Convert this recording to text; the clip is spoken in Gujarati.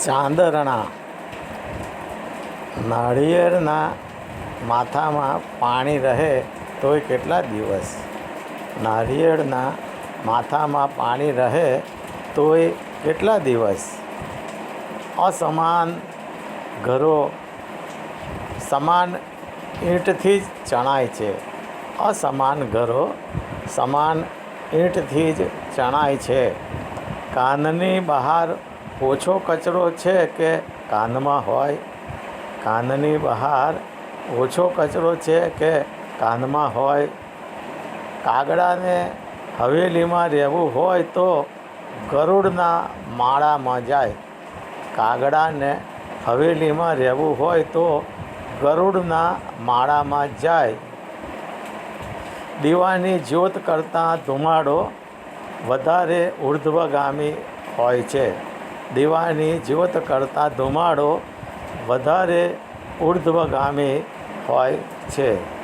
ચાંદરણા. નાળિયેરના માથામાં પાણી રહે તોય કેટલા દિવસ? નાળિયેરના માથામાં પાણી રહે તોય કેટલા દિવસ? અસમાન ઘરો સમાન ઈંટથી જ ચણાય છે. અસમાન ઘરો સમાન ઈંટથી જ ચણાય છે. કાનની બહાર ઓછો કચરો છે કે કાનમાં હોય? કાનની બહાર ઓછો કચરો છે કે કાનમાં હોય? કાગડાને હવેલીમાં રહેવું હોય તો ગરુડના માળામાં જાય. કાગડાને હવેલીમાં રહેવું હોય તો ગરુડના માળામાં જાય. દીવાની જ્યોત કરતાં ધુમાડો વધારે ઉર્ધ્વગામી હોય છે. દીવાની જ્યોત કરતાં ધુમાડો વધારે ઉર્ધ્વગામી હોય છે.